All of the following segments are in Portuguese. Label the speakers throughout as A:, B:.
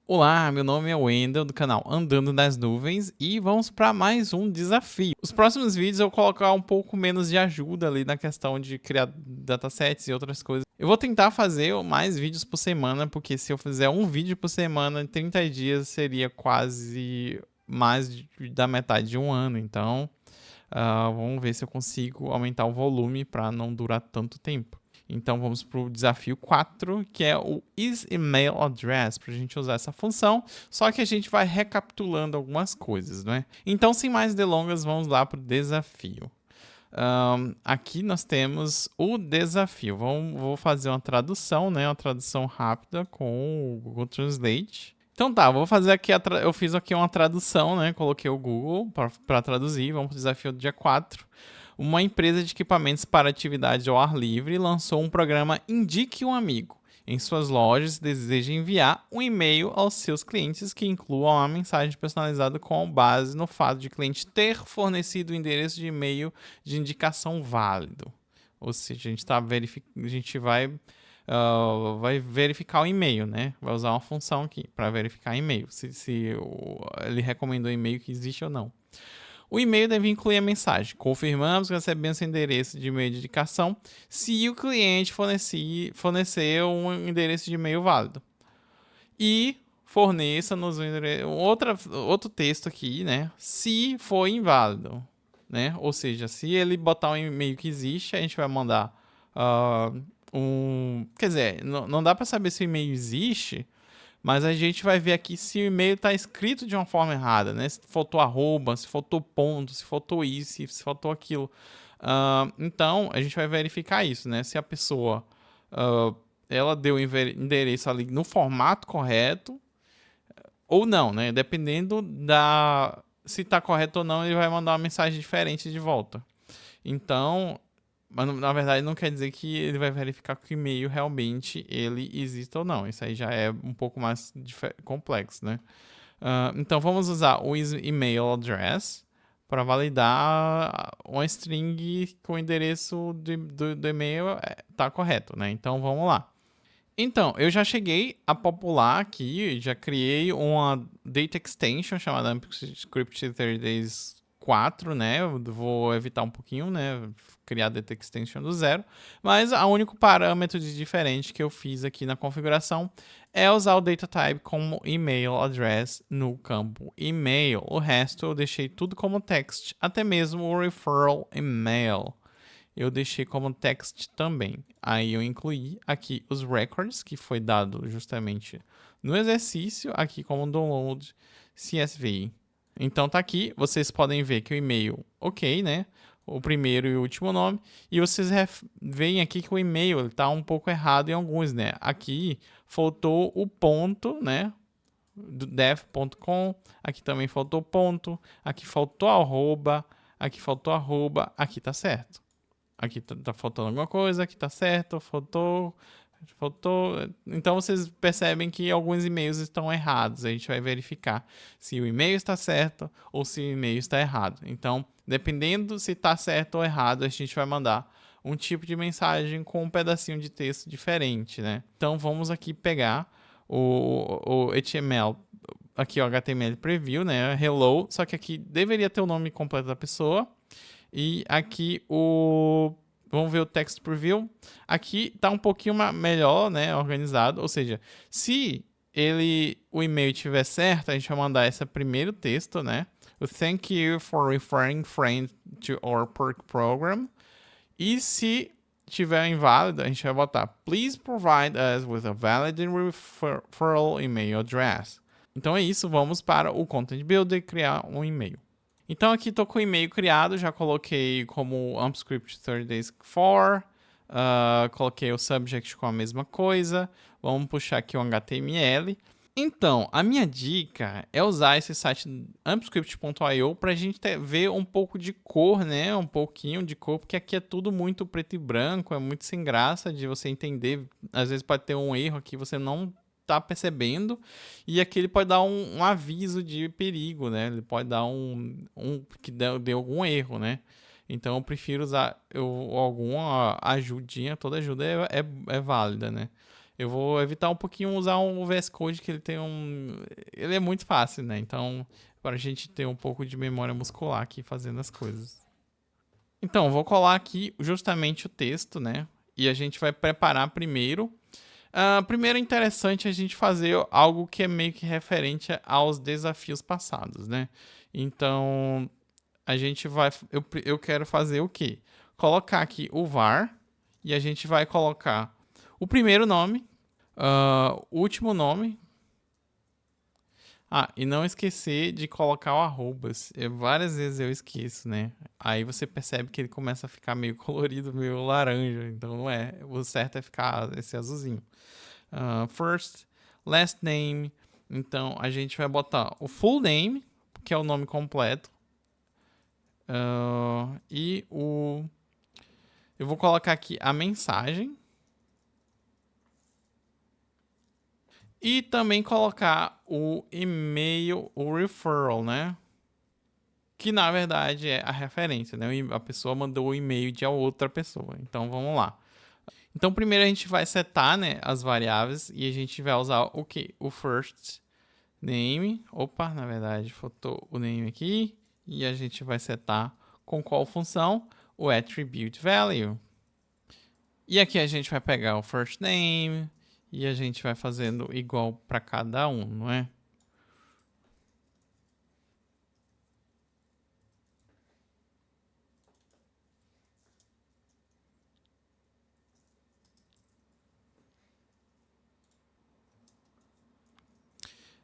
A: Olá, meu nome é Wendel, do canal Andando nas Nuvens, e vamos para mais um desafio. Os próximos vídeos eu vou colocar um pouco menos de ajuda ali na questão de criar datasets e outras coisas. Eu vou tentar fazer mais vídeos por semana, porque se eu fizer um vídeo por semana em 30 dias seria quase mais da metade de um ano, então vamos ver se eu consigo aumentar o volume para não durar tanto tempo. Então vamos para o desafio 4, que é o isEmailAddress, para a gente usar essa função, só que a gente vai recapitulando algumas coisas, né? Então, sem mais delongas, vamos lá para o desafio. Aqui nós temos o desafio. Vou fazer uma tradução, né? Uma tradução rápida com o Google Translate. Então tá, vou fazer aqui, eu fiz aqui uma tradução, né? Coloquei o Google para traduzir. Vamos para o desafio do dia 4. Uma empresa de equipamentos para atividades ao ar livre lançou um programa Indique um Amigo. Em suas lojas, deseja enviar um e-mail aos seus clientes que incluam uma mensagem personalizada com base no fato de o cliente ter fornecido o endereço de e-mail de indicação válido. Ou seja, a gente vai verificar o e-mail, né? Vai usar uma função aqui para verificar e-mail, se ele recomendou o e-mail que existe ou não. O e-mail deve incluir a mensagem: confirmamos que recebemos seu endereço de e-mail de indicação se o cliente fornecer um endereço de e-mail válido. E forneça-nos outro texto aqui, né? Se for inválido, né? Ou seja, se ele botar um e-mail que existe, a gente vai mandar Quer dizer, não dá para saber se o e-mail existe, mas a gente vai ver aqui se o e-mail está escrito de uma forma errada, né? Se faltou arroba, se faltou ponto, se faltou isso, se faltou aquilo. Então, a gente vai verificar isso, né? Se a pessoa ela deu o endereço ali no formato correto ou não, né? Dependendo se está correto ou não, ele vai mandar uma mensagem diferente de volta. Então, mas na verdade não quer dizer que ele vai verificar que o e-mail realmente ele existe ou não. Isso aí já é um pouco mais complexo, né? Então vamos usar o email address para validar uma string com o endereço do e-mail tá correto, né? Então vamos lá. Então, eu já cheguei a popular aqui, já criei uma data extension chamada AmpScript 30 Days 4, né? Eu vou evitar um pouquinho, né? Criar data extension do zero. Mas o único parâmetro de diferente que eu fiz aqui na configuração é usar o data type como email address no campo email. O resto eu deixei tudo como text, até mesmo o referral email eu deixei como text também. Aí eu incluí aqui os records, que foi dado justamente no exercício, aqui como download CSV. Então tá aqui, vocês podem ver que o e-mail, ok, né? O primeiro e o último nome. E vocês veem aqui que o e-mail está um pouco errado em alguns, né? Aqui faltou o ponto, né? Do dev.com. Aqui também faltou ponto. Aqui faltou arroba. Aqui faltou arroba. Aqui tá certo. Aqui tá faltando alguma coisa, aqui tá certo, faltou. Então vocês percebem que alguns e-mails estão errados. A gente vai verificar se o e-mail está certo ou se o e-mail está errado. Então, dependendo se está certo ou errado, a gente vai mandar um tipo de mensagem com um pedacinho de texto diferente, né? Então vamos aqui pegar o HTML, aqui o HTML preview, né? Hello, só que aqui deveria ter o nome completo da pessoa. E aqui vamos ver o text preview. Aqui está um pouquinho melhor, né, organizado. Ou seja, se o e-mail estiver certo, a gente vai mandar esse primeiro texto, né? O thank you for referring friend to our perk program. E se estiver inválido, a gente vai botar please provide us with a valid referral email address. Então é isso, vamos para o Content Builder criar um e-mail. Então aqui estou com o e-mail criado, já coloquei como AmpScript 30 Days 4, coloquei o subject com a mesma coisa, vamos puxar aqui o HTML. Então, a minha dica é usar esse site ampscript.io para a gente ver um pouco de cor, né? Um pouquinho de cor, porque aqui é tudo muito preto e branco, é muito sem graça de você entender. Às vezes pode ter um erro aqui, você não tá percebendo, e aqui ele pode dar um aviso de perigo, né? Ele pode dar que deu algum erro, né? Então eu prefiro usar alguma ajudinha, toda ajuda é válida, né? Eu vou evitar um pouquinho usar um VS Code, que ele tem um... Ele é muito fácil, né? Então, para a gente ter um pouco de memória muscular aqui fazendo as coisas. Então, vou colar aqui justamente o texto, né? E a gente vai preparar primeiro. Primeiro é interessante a gente fazer algo que é meio que referente aos desafios passados, né? Então, a gente vai... Eu quero fazer o quê? Colocar aqui o var e a gente vai colocar o primeiro nome, o último nome. Ah, e não esquecer de colocar o arrobas. Várias vezes eu esqueço, né? Aí você percebe que ele começa a ficar meio colorido, meio laranja. Então não é. O certo é ficar esse azulzinho. First, last name. Então a gente vai botar o full name, que é o nome completo. E o... Eu vou colocar aqui a mensagem. E também colocar o e-mail, o referral, né? Que na verdade é a referência, né? A pessoa mandou o e-mail de outra pessoa. Então vamos lá. Então primeiro a gente vai setar, né, as variáveis e a gente vai usar o que? O first name. Opa, na verdade faltou o name aqui. E a gente vai setar com qual função? O attribute value. E aqui a gente vai pegar o first name e a gente vai fazendo igual para cada um, não é?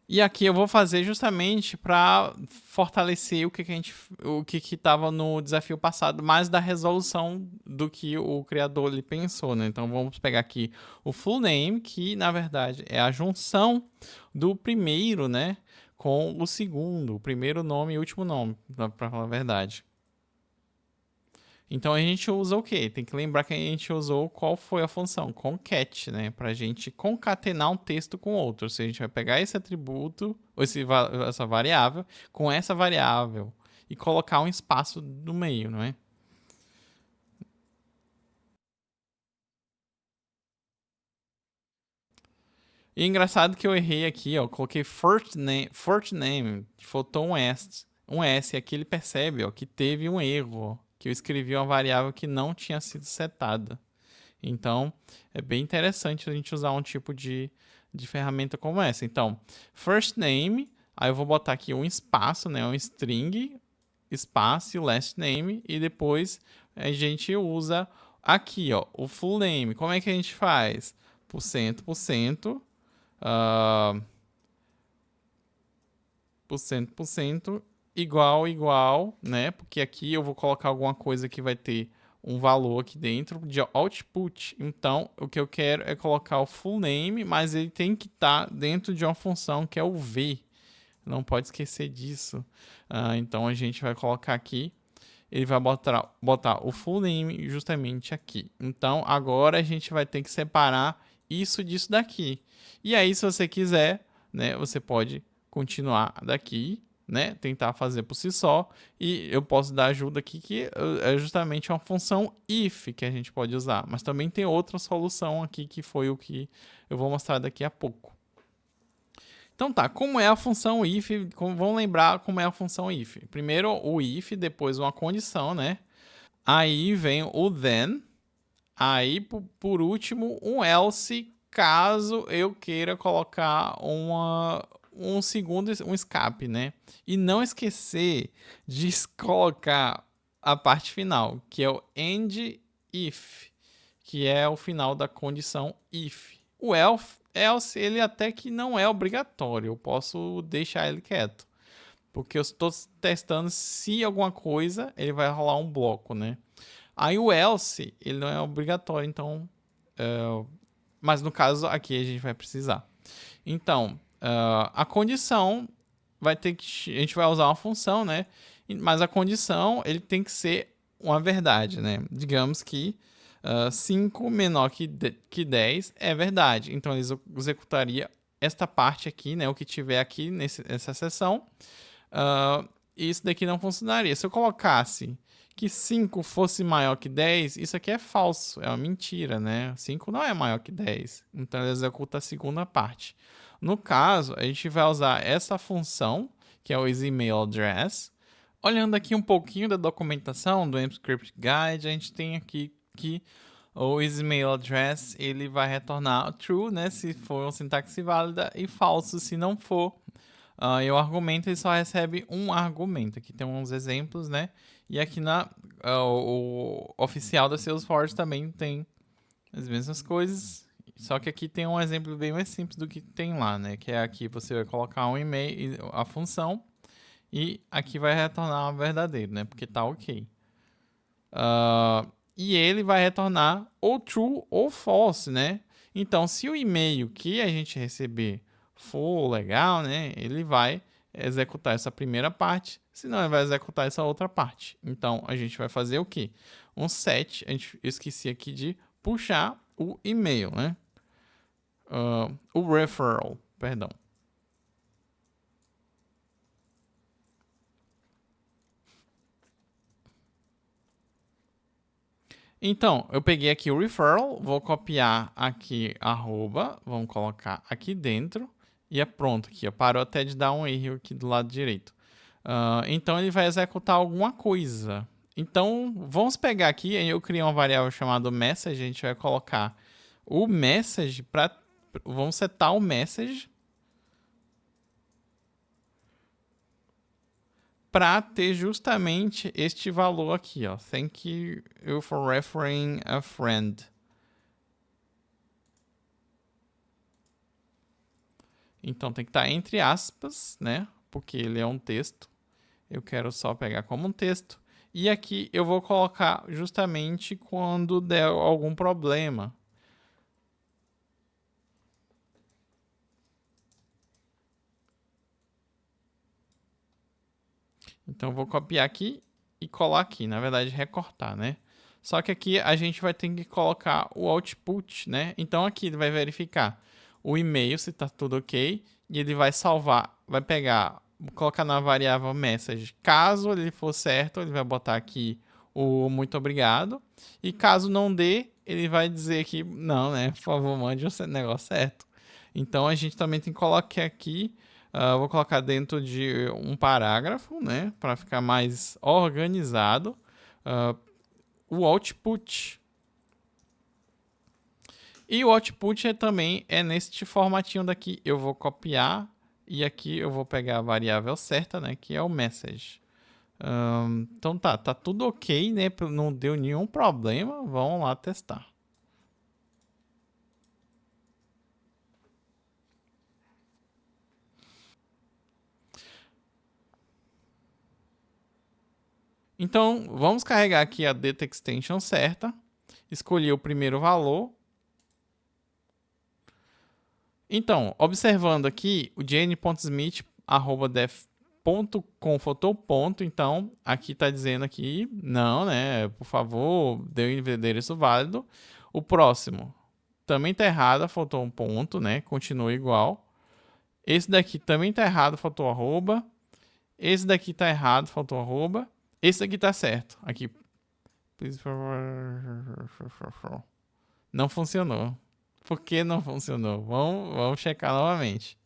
A: E aqui eu vou fazer justamente para fortalecer o que estava no desafio passado, mais da resolução do que o criador ele pensou, né? Então vamos pegar aqui o full name, que na verdade é a junção do primeiro, né, com o segundo, o primeiro nome e o último nome, para falar a verdade. Então a gente usa o quê? Tem que lembrar que a gente usou qual foi a função, concat, né? Para a gente concatenar um texto com outro. Ou seja, a gente vai pegar esse atributo, ou essa variável, com essa variável e colocar um espaço no meio, não é? E é engraçado que eu errei aqui, ó. Coloquei first name, faltou um S. Um S, aqui ele percebe, ó, que teve um erro, ó, que eu escrevi uma variável que não tinha sido setada. Então, é bem interessante a gente usar um tipo de ferramenta como essa. Então, first name, aí eu vou botar aqui um espaço, né, um string, espaço, last name, e depois a gente usa aqui, ó, o full name. Como é que a gente faz? Por cento, por cento, igual, né? Porque aqui eu vou colocar alguma coisa que vai ter um valor aqui dentro de output. Então, o que eu quero é colocar o full name, mas ele tem que estar dentro de uma função que é o v. Não pode esquecer disso. Então, a gente vai colocar aqui. Ele vai botar o full name justamente aqui. Então, agora a gente vai ter que separar isso disso daqui. E aí, se você quiser, né, você pode continuar daqui, né, tentar fazer por si só. E eu posso dar ajuda aqui, que é justamente uma função if que a gente pode usar. Mas também tem outra solução aqui, que foi o que eu vou mostrar daqui a pouco. Então tá, como é a função if? Vamos lembrar como é a função if. Primeiro o if, depois uma condição, né? Aí vem o then. Aí, por último, um else, caso eu queira colocar um segundo, um escape, né? E não esquecer de colocar a parte final, que é o end if, que é o final da condição if. O else, ele até que não é obrigatório, eu posso deixar ele quieto. Porque eu estou testando se alguma coisa, ele vai rolar um bloco, né? Aí o else, ele não é obrigatório, então... mas no caso aqui a gente vai precisar. Então, a condição vai ter que... A gente vai usar uma função, né? Mas a condição, ele tem que ser uma verdade, né? Digamos que 5 menor que 10 é verdade. Então, ele executaria esta parte aqui, né? O que tiver aqui nessa seção. isso daqui não funcionaria. Se eu colocasse que 5 fosse maior que 10, isso aqui é falso, é uma mentira, né? 5 não é maior que 10, então ele executa a segunda parte. No caso, a gente vai usar essa função, que é o isEmailAddress. Olhando aqui um pouquinho da documentação do AMP-Script Guide, a gente tem aqui que o isEmailAddress ele vai retornar true, né, se for uma sintaxe válida, e falso se não for. E o argumento ele só recebe um argumento. Aqui tem uns exemplos, né? E aqui o oficial da Salesforce também tem as mesmas coisas. Só que aqui tem um exemplo bem mais simples do que tem lá, né? Que é aqui você vai colocar um e-mail, a função, e aqui vai retornar verdadeiro, né? Porque tá ok. E ele vai retornar ou true ou false, né? Então, se o e-mail que a gente receber for legal, né? Ele vai executar essa primeira parte, senão ele vai executar essa outra parte. Então, a gente vai fazer o quê? Um set, eu esqueci aqui de puxar o e-mail, né? O referral, perdão. Então, eu peguei aqui o referral, vou copiar aqui arroba, vamos colocar aqui dentro e é pronto aqui. Parou até de dar um erro aqui do lado direito. Então, ele vai executar alguma coisa. Então, vamos pegar aqui, eu criei uma variável chamada message, a gente vai colocar o message para... Vamos setar o message para ter justamente este valor aqui, ó. Thank you for referring a friend. Então tem que estar entre aspas, né? Porque ele é um texto. Eu quero só pegar como um texto. E aqui eu vou colocar justamente quando der algum problema. Então eu vou copiar aqui e colar aqui. Na verdade, recortar, né? Só que aqui a gente vai ter que colocar o output, né? Então aqui ele vai verificar o e-mail, se tá tudo ok. E ele vai salvar, vai pegar, colocar na variável message. Caso ele for certo, ele vai botar aqui o muito obrigado. E caso não dê, ele vai dizer que não, né? Por favor, mande o negócio certo. Então a gente também tem que colocar aqui. Vou colocar dentro de um parágrafo, né? Para ficar mais organizado. O output. E o output também é neste formatinho daqui. Eu vou copiar e aqui eu vou pegar a variável certa, né? Que é o message. Então tá tudo ok, né? Não deu nenhum problema. Vamos lá testar. Então vamos carregar aqui a data extension certa. Escolhi o primeiro valor. Então, observando aqui, o jane.smith@def.com faltou ponto, então aqui está dizendo aqui, não, né, por favor, dê o endereço válido. O próximo também está errado, faltou um ponto, né, continua igual. Esse daqui também está errado, faltou arroba. Esse daqui está errado, faltou arroba. Esse daqui está certo, aqui. Não funcionou. Por que não funcionou? Vamos checar novamente.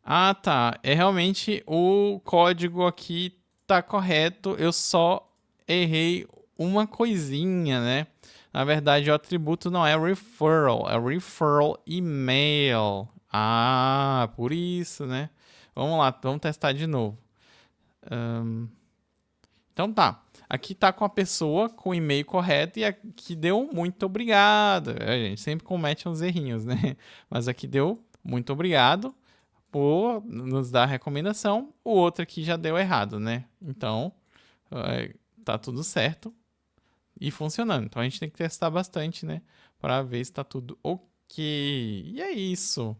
A: Ah, tá. É realmente o código aqui tá correto. Eu só errei uma coisinha, né? Na verdade, o atributo não é referral, é referral email. Ah, por isso, né? Vamos lá, vamos testar de novo. Então tá. Aqui tá com a pessoa com o e-mail correto e aqui deu muito obrigado. A gente sempre comete uns errinhos, né? Mas aqui deu muito obrigado por nos dar a recomendação. O outro aqui já deu errado, né? Então, tá tudo certo e funcionando. Então a gente tem que testar bastante, né? Para ver se tá tudo ok. E é isso.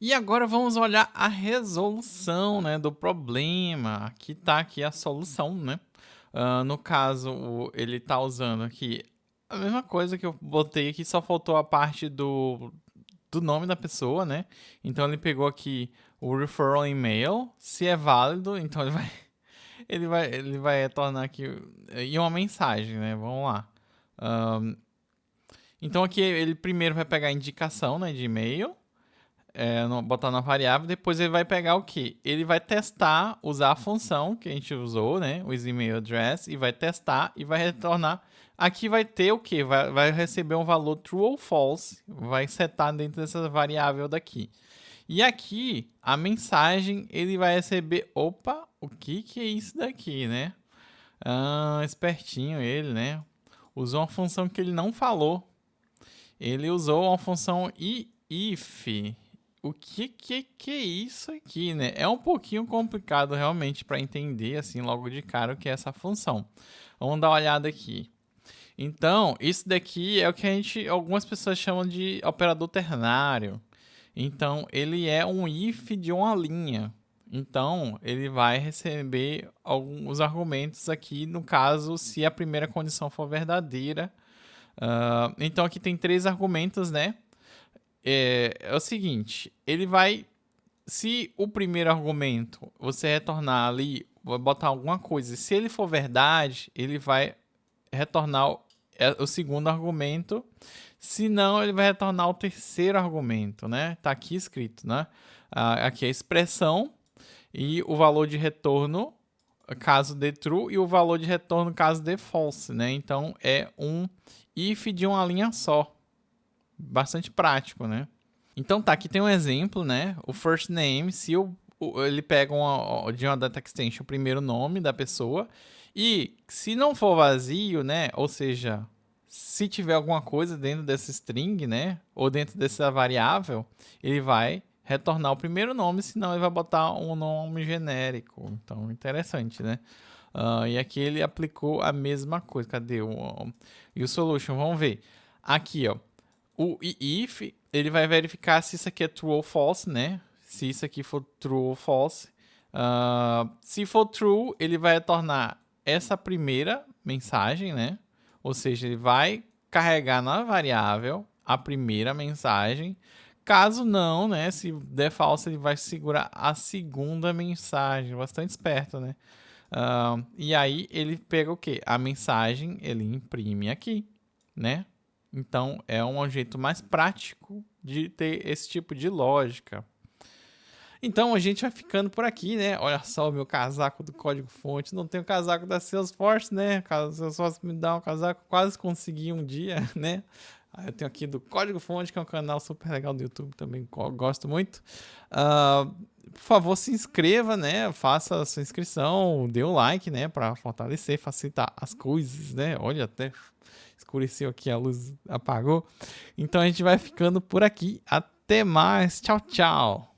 A: E agora vamos olhar a resolução, né, do problema. Aqui tá aqui a solução, né? No caso, ele tá usando aqui a mesma coisa que eu botei aqui, só faltou a parte do nome da pessoa, né? Então ele pegou aqui o referral email, se é válido, então ele vai retornar aqui e uma mensagem, né? Vamos lá. Então aqui ele primeiro vai pegar a indicação, né, de e-mail, botar na variável, depois ele vai pegar o quê? Ele vai testar, usar a função que a gente usou, né, o email address, e vai testar e vai retornar. Aqui vai ter o quê? Vai receber um valor true ou false, vai setar dentro dessa variável daqui. E aqui, a mensagem, ele vai receber, opa, o que é isso daqui, né? Espertinho ele, né? Usou uma função que ele não falou. Ele usou uma função if. O que é isso aqui, né? É um pouquinho complicado realmente para entender assim logo de cara o que é essa função. Vamos dar uma olhada aqui. Então, isso daqui é o que algumas pessoas chamam de operador ternário. Então, ele é um if de uma linha. Então, ele vai receber alguns argumentos aqui, no caso, se a primeira condição for verdadeira. Então, aqui tem 3 argumentos, né? É o seguinte, ele vai... Se o primeiro argumento você retornar ali, vai botar alguma coisa, se ele for verdade, ele vai retornar o segundo argumento. Se não, ele vai retornar o terceiro argumento, né? Tá aqui escrito, né? Aqui é a expressão e o valor de retorno caso dê true e o valor de retorno caso dê false, né? Então é um if de uma linha só. Bastante prático, né? Então tá, aqui tem um exemplo, né? O first name, se ele pega de uma data extension o primeiro nome da pessoa e se não for vazio, né? Ou seja, se tiver alguma coisa dentro dessa string, né? Ou dentro dessa variável, ele vai retornar o primeiro nome, senão ele vai botar um nome genérico. Então, interessante, né? E aqui ele aplicou a mesma coisa. Cadê e o solution? Vamos ver. Aqui, ó. O if, ele vai verificar se isso aqui é true ou false, né? Se isso aqui for true ou false. Se for true, ele vai retornar essa primeira mensagem, né? Ou seja, ele vai carregar na variável a primeira mensagem. Caso não, né? Se der false, ele vai segurar a segunda mensagem. Bastante esperto, né? E aí ele pega o quê? A mensagem, ele imprime aqui, né? Então, é um jeito mais prático de ter esse tipo de lógica. Então, a gente vai ficando por aqui, né? Olha só o meu casaco do código-fonte. Não tenho casaco da Salesforce, né? A Salesforce me dá um casaco, quase consegui um dia, né? Eu tenho aqui do Código-Fonte, que é um canal super legal do YouTube, também gosto muito. Por favor, se inscreva, né? Faça a sua inscrição, dê um like, né? Para fortalecer, facilitar as coisas, né? Olha, até escureceu aqui, a luz apagou. Então a gente vai ficando por aqui. Até mais. Tchau, tchau.